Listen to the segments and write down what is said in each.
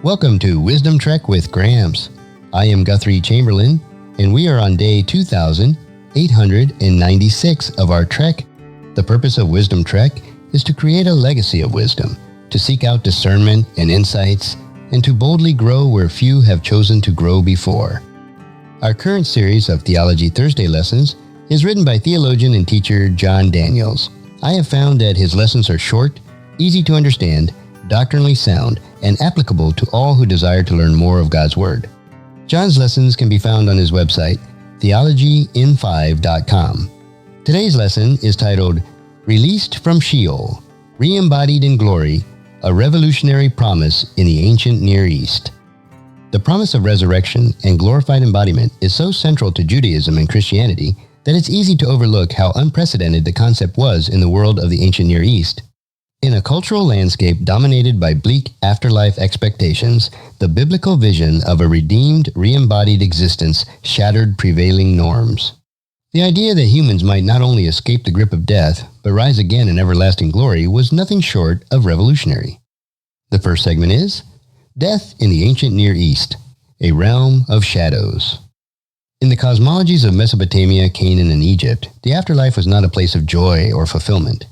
Welcome to Wisdom Trek with Gramps. I am Guthrie Chamberlain, and we are on day 2896 of our trek. The purpose of Wisdom Trek is to create a legacy of wisdom, to seek out discernment and insights, and to boldly grow where few have chosen to grow before. Our current series of Theology Thursday lessons is written by theologian and teacher John Daniels. I have found that his lessons are short, easy to understand, doctrinally sound, and applicable to all who desire to learn more of God's Word. John's lessons can be found on his website, theologyin5.com. Today's lesson is titled, Released from Sheol, Reembodied in Glory, a Revolutionary Promise in the Ancient Near East. The promise of resurrection and glorified embodiment is so central to Judaism and Christianity that it's easy to overlook how unprecedented the concept was in the world of the ancient Near East. In a cultural landscape dominated by bleak afterlife expectations, the biblical vision of a redeemed, re-embodied existence shattered prevailing norms. The idea that humans might not only escape the grip of death, but rise again in everlasting glory was nothing short of revolutionary. The first segment is Death in the Ancient Near East, a Realm of Shadows. In the cosmologies of Mesopotamia, Canaan, and Egypt, the afterlife was not a place of joy or fulfillment.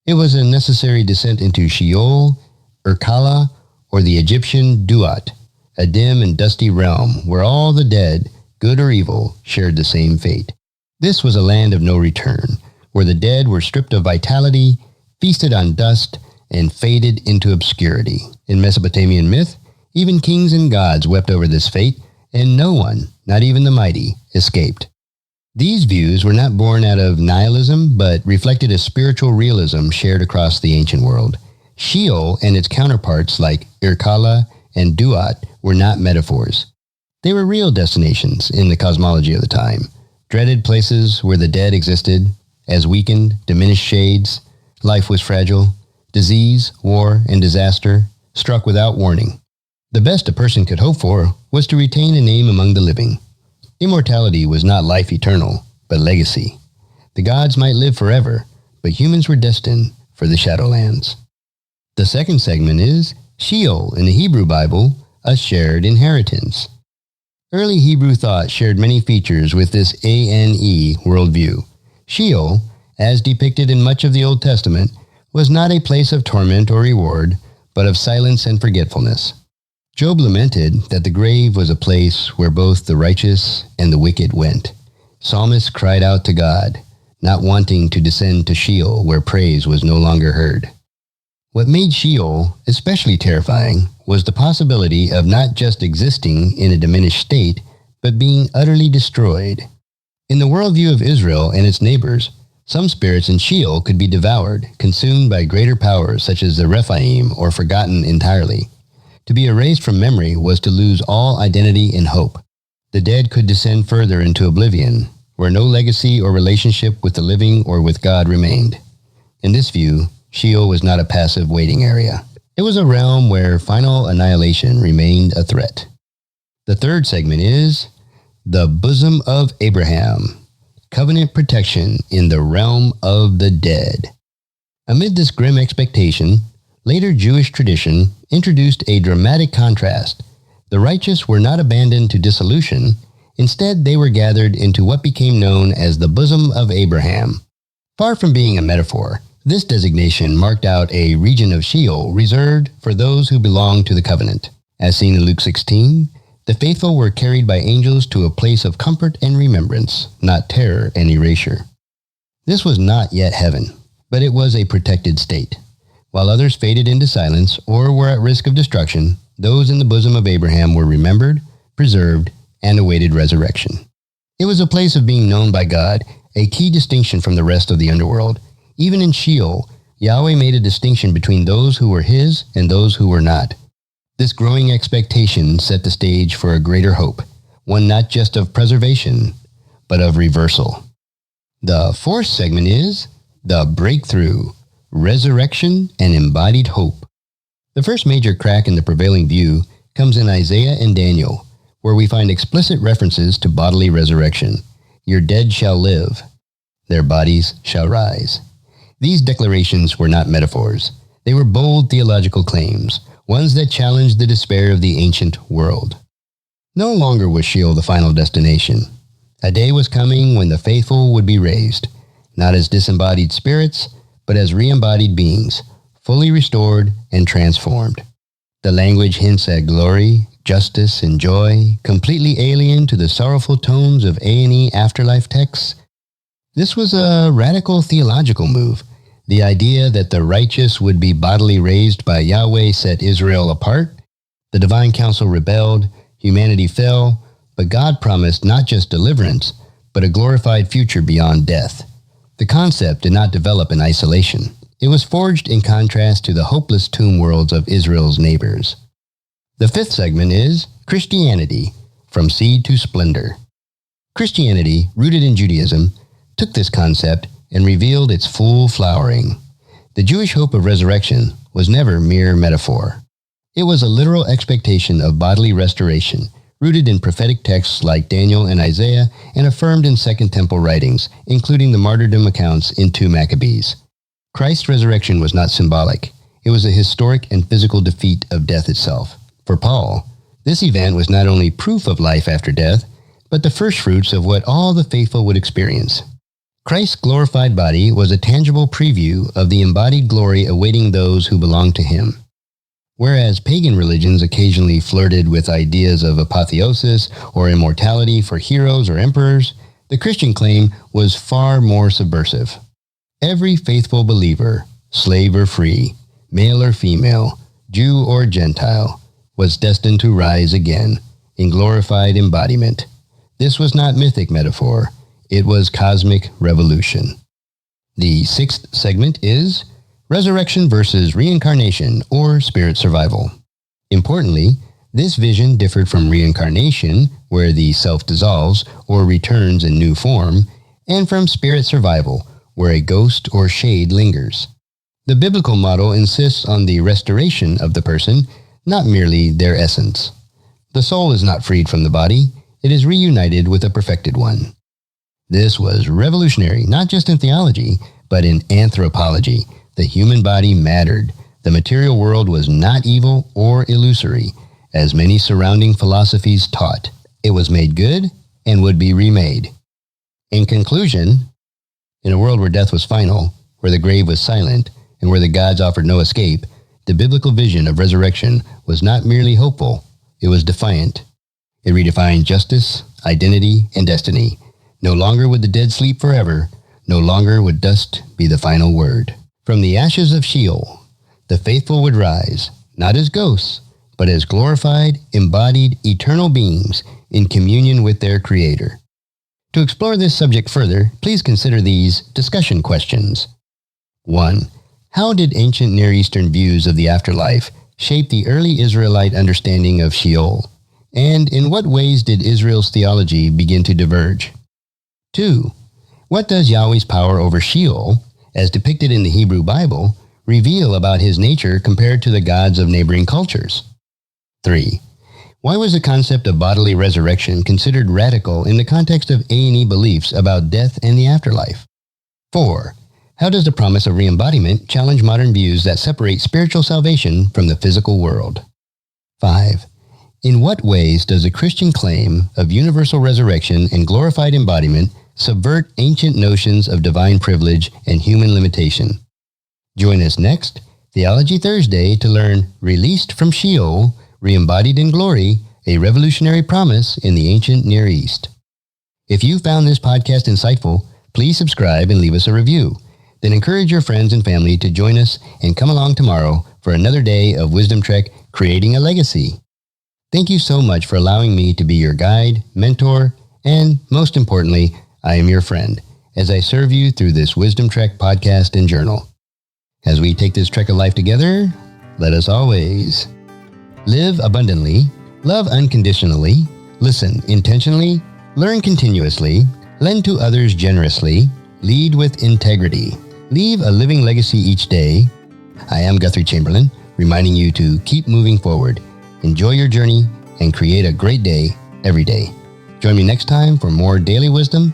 It was a necessary descent into Sheol, Urkala, or the Egyptian Duat, a dim and dusty realm where all the dead, good or evil, shared the same fate. This was a land of no return, where the dead were stripped of vitality, feasted on dust, and faded into obscurity. In Mesopotamian myth, even kings and gods wept over this fate, and no one, not even the mighty, escaped. These views were not born out of nihilism, but reflected a spiritual realism shared across the ancient world. Sheol and its counterparts like Urkala and Duat were not metaphors. They were real destinations in the cosmology of the time, dreaded places where the dead existed, as weakened, diminished shades. Life was fragile. Disease, war, and disaster struck without warning. The best a person could hope for was to retain a name among the living. Immortality was not life eternal, but legacy. The gods might live forever, but humans were destined for the Shadowlands. The second segment is Sheol in the Hebrew Bible, a shared inheritance. Early Hebrew thought shared many features with this ANE worldview. Sheol, as depicted in much of the Old Testament, was not a place of torment or reward, but of silence and forgetfulness. Job lamented that the grave was a place where both the righteous and the wicked went. Psalmists cried out to God, not wanting to descend to Sheol where praise was no longer heard. What made Sheol especially terrifying was the possibility of not just existing in a diminished state, but being utterly destroyed. In the worldview of Israel and its neighbors, some spirits in Sheol could be devoured, consumed by greater powers such as the Rephaim, or forgotten entirely. To be erased from memory was to lose all identity and hope. The dead could descend further into oblivion, where no legacy or relationship with the living or with God remained. In this view, Sheol was not a passive waiting area. It was a realm where final annihilation remained a threat. The third segment is The Bosom of Abraham, Covenant Protection in the Realm of the Dead. Amid this grim expectation, later Jewish tradition introduced a dramatic contrast. The righteous were not abandoned to dissolution. Instead, they were gathered into what became known as the bosom of Abraham. Far from being a metaphor, this designation marked out a region of Sheol reserved for those who belonged to the covenant. As seen in Luke 16, the faithful were carried by angels to a place of comfort and remembrance, not terror and erasure. This was not yet heaven, but it was a protected state. While others faded into silence or were at risk of destruction, those in the bosom of Abraham were remembered, preserved, and awaited resurrection. It was a place of being known by God, a key distinction from the rest of the underworld. Even in Sheol, Yahweh made a distinction between those who were His and those who were not. This growing expectation set the stage for a greater hope, one not just of preservation, but of reversal. The fourth segment is The Breakthrough, Resurrection and Embodied Hope. The first major crack in the prevailing view comes in Isaiah and Daniel, where we find explicit references to bodily resurrection. Your dead shall live, their bodies shall rise. These declarations were not metaphors. They were bold theological claims. ones that challenged the despair of the ancient world. No longer was Sheol the final destination. A day was coming when the faithful would be raised, not as disembodied spirits, but as reembodied beings, fully restored and transformed. The language hints at glory, justice, and joy, completely alien to the sorrowful tones of A&E afterlife texts. This was a radical theological move. The idea that the righteous would be bodily raised by Yahweh set Israel apart. The divine council rebelled, humanity fell, but God promised not just deliverance, but a glorified future beyond death. The concept did not develop in isolation. It was forged in contrast to the hopeless tomb worlds of Israel's neighbors. The fifth segment is Christianity, from seed to splendor. Christianity, rooted in Judaism, took this concept and revealed its full flowering. The Jewish hope of resurrection was never mere metaphor. It was a literal expectation of bodily restoration, rooted in prophetic texts like Daniel and Isaiah and affirmed in Second Temple writings, including the martyrdom accounts in 2 Maccabees. Christ's resurrection was not symbolic. It was a historic and physical defeat of death itself. For Paul, this event was not only proof of life after death, but the first fruits of what all the faithful would experience. Christ's glorified body was a tangible preview of the embodied glory awaiting those who belong to him. Whereas pagan religions occasionally flirted with ideas of apotheosis or immortality for heroes or emperors, the Christian claim was far more subversive. Every faithful believer, slave or free, male or female, Jew or Gentile, was destined to rise again in glorified embodiment. This was not mythic metaphor. It was cosmic revolution. The sixth segment is Resurrection versus Reincarnation or Spirit Survival. Importantly, this vision differed from reincarnation, where the self dissolves or returns in new form, and from spirit survival, where a ghost or shade lingers. The biblical model insists on the restoration of the person, not merely their essence. The soul is not freed from the body. It is reunited with a perfected one. This was revolutionary, not just in theology, but in anthropology. The human body mattered. The material world was not evil or illusory, as many surrounding philosophies taught. It was made good and would be remade. In conclusion, in a world where death was final, where the grave was silent, and where the gods offered no escape, the biblical vision of resurrection was not merely hopeful, it was defiant. It redefined justice, identity, and destiny. No longer would the dead sleep forever. No longer would dust be the final word. From the ashes of Sheol, the faithful would rise, not as ghosts, but as glorified, embodied, eternal beings in communion with their Creator. To explore this subject further, please consider these discussion questions. 1. How did ancient Near Eastern views of the afterlife shape the early Israelite understanding of Sheol? And in what ways did Israel's theology begin to diverge? 2. What does Yahweh's power over Sheol, as depicted in the Hebrew Bible, reveal about his nature compared to the gods of neighboring cultures? 3. Why was the concept of bodily resurrection considered radical in the context of A&E beliefs about death and the afterlife? 4. How does the promise of reembodiment challenge modern views that separate spiritual salvation from the physical world? 5. In what ways does the Christian claim of universal resurrection and glorified embodiment subvert ancient notions of divine privilege and human limitation? Join us next, Theology Thursday, to learn Released from Sheol, Reembodied in Glory, a Revolutionary Promise in the Ancient Near East. If you found this podcast insightful, please subscribe and leave us a review. Then encourage your friends and family to join us and come along tomorrow for another day of Wisdom Trek Creating a Legacy. Thank you so much for allowing me to be your guide, mentor, and most importantly, I am your friend as I serve you through this Wisdom Trek podcast and journal. As we take this trek of life together, let us always live abundantly, love unconditionally, listen intentionally, learn continuously, lend to others generously, lead with integrity, leave a living legacy each day. I am Guthrie Chamberlain, reminding you to keep moving forward, enjoy your journey, and create a great day every day. Join me next time for more daily wisdom